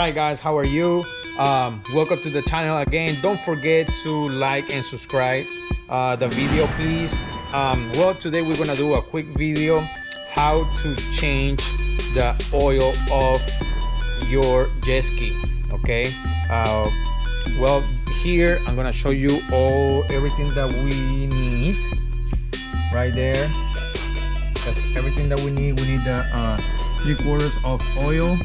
right, guys, how are you? Welcome to the channel again. Don't forget to like and subscribe the video, please. Well, today we're gonna do a quick video how to change the oil of your jet ski. Okay, well, here I'm gonna show you everything that we need right there. That's everything that we need. We need the 3/4 of oil.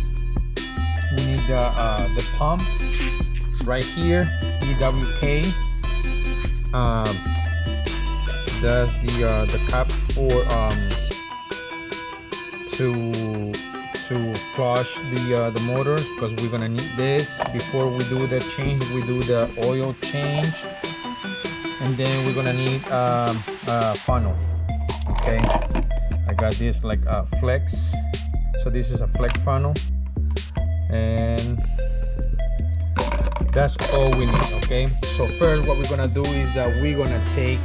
We need the pump. It's right here, EWK. That's the cap for to flush the motor, because we're gonna need this before we do the change. We do the oil change, and then we're gonna need a funnel. Okay, I got this like a flex, so this is a flex funnel, and that's all we need. Okay, so first what we're gonna do is that we're gonna take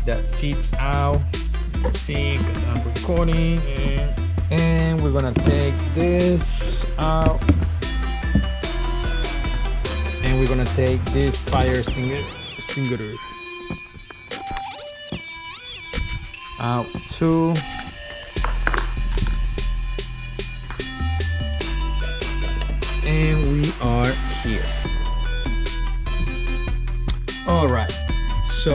that seat out. See, because I'm recording, and we're gonna take this out, and we're gonna take this fire extinguisher out too. And we are here. All right, so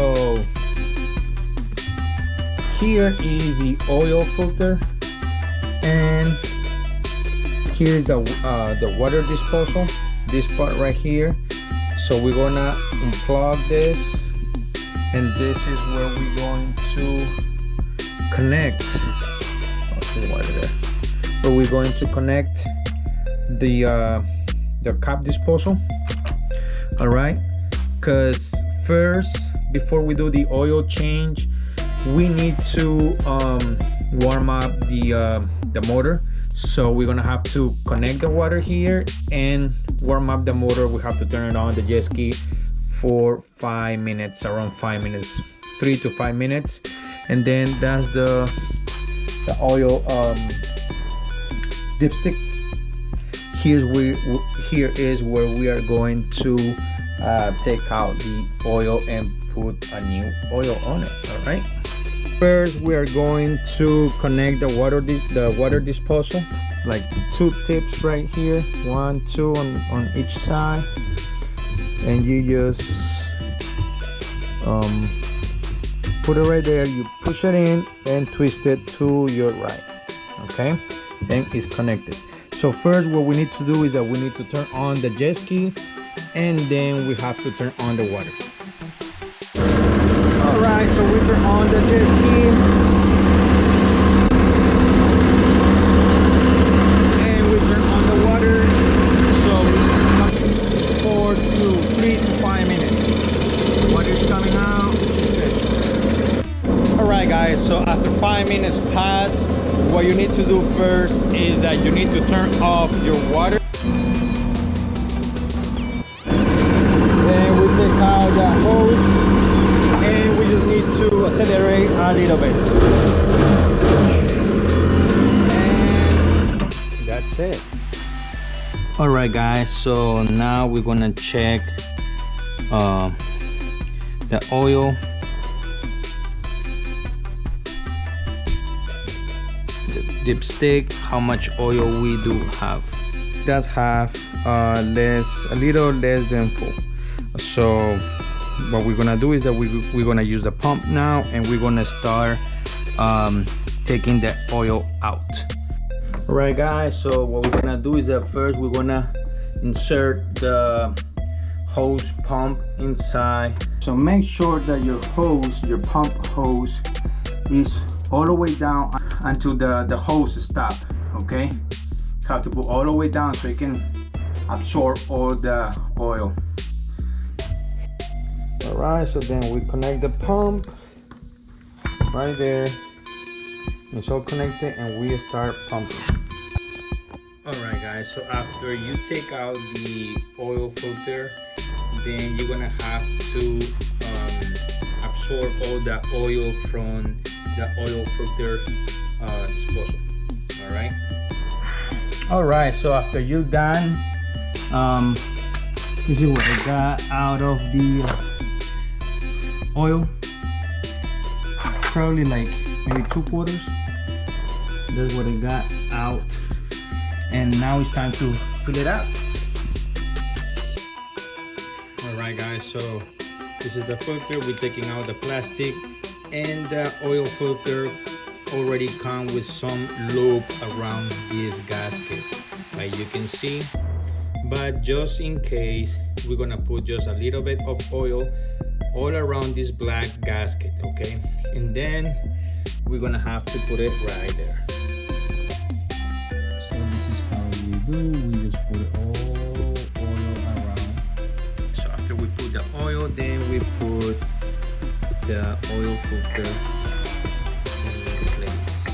here is the oil filter, and here's the water disposal, this part right here. So we're gonna unplug this, and this is where we're going to connect. Okay, water there. So we're going to connect the cap disposal. All right, because first, before we do the oil change, we need to warm up the motor. So we're gonna have to connect the water here and warm up the motor. We have to turn it on the jet ski for 5 minutes, around 5 minutes, 3 to 5 minutes, and then that's the oil dipstick. Here is where we are going to take out the oil and put a new oil on it. All right, first we are going to connect the water disposal, like 2 tips right here, 1, 2 on each side, and you just put it right there. You push it in and twist it to your right. Okay, and it's connected. So first what we need to do is that we need to turn on the jet ski, and then we have to turn on the water. All right, so we turn on the jet ski, and we turn on the water. So for 3 to 5 minutes. Water is coming out. All right, guys, so after 5 minutes pass, what you need to do first is that you need to turn off your water. Then we take out the hose, and we just need to accelerate a little bit. And that's it. All right, guys, so now we're gonna check the oil. Dipstick, how much oil we do have. That's half, a little less than full. So what we're gonna do is that we're gonna use the pump now, and we're gonna start taking the oil out. All right, guys, so what we're gonna do is that first we're gonna insert the hose pump inside. So make sure that your pump hose is all the way down until the hose stop. Okay, you have to go all the way down so it can absorb all the oil. All right, so then we connect the pump right there. It's all connected, and we start pumping. All right, guys, so after you take out the oil filter, then you're gonna have to absorb all the oil from the oil filter disposal. All right, so after you're done This is what I got out of the oil. Probably like maybe 2/4. That's what I got out. And now it's time to fill it up. Alright guys, so this is the filter. We're taking out the plastic, and the oil filter already comes with some lube around this gasket, like you can see. But just in case, we're gonna put just a little bit of oil all around this black gasket, okay? And then we're gonna have to put it right there. So this is how we do. We just put it all oil around. So after we put the oil, then we put the oil filter in place.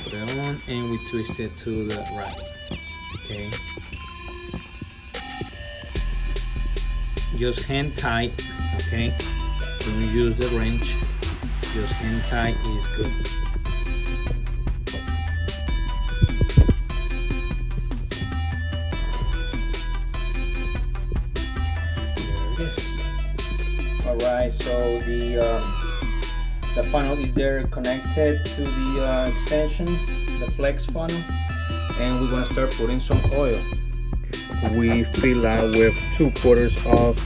Put it on and we twist it to the right, okay? Just hand tight, okay? Don't use the wrench. Just hand tight is good. There it is. All right, so the funnel is there connected to the extension, the flex funnel, and we're gonna start putting some oil. We fill out with 2/4 of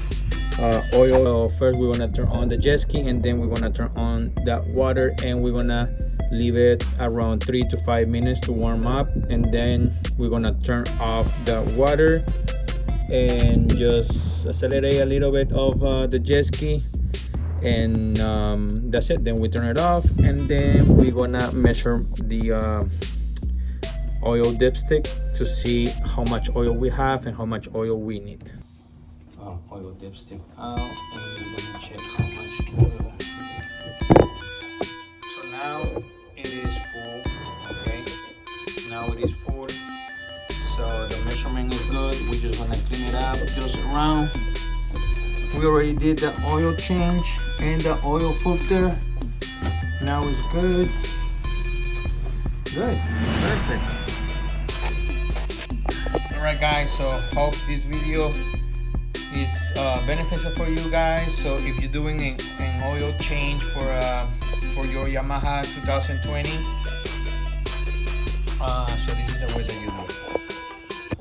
oil. First we're gonna turn on the jet ski, and then we're gonna turn on the water, and we're gonna leave it around 3 to 5 minutes to warm up, and then we're gonna turn off the water and just accelerate a little bit of the jet ski, and that's it. Then we turn it off, and then we're gonna measure the oil dipstick to see how much oil we have and how much oil we need. Oil dipstick out, and we're gonna check how much oil. So now it is full, okay? Now it is full. So the measurement is good. We're just gonna clean it up just around. We already did the oil change and the oil filter. Now it's good. Good, perfect. Alright guys, so hope this video is beneficial for you guys. So if you're doing an oil change for your Yamaha 2020, so this is the way that you do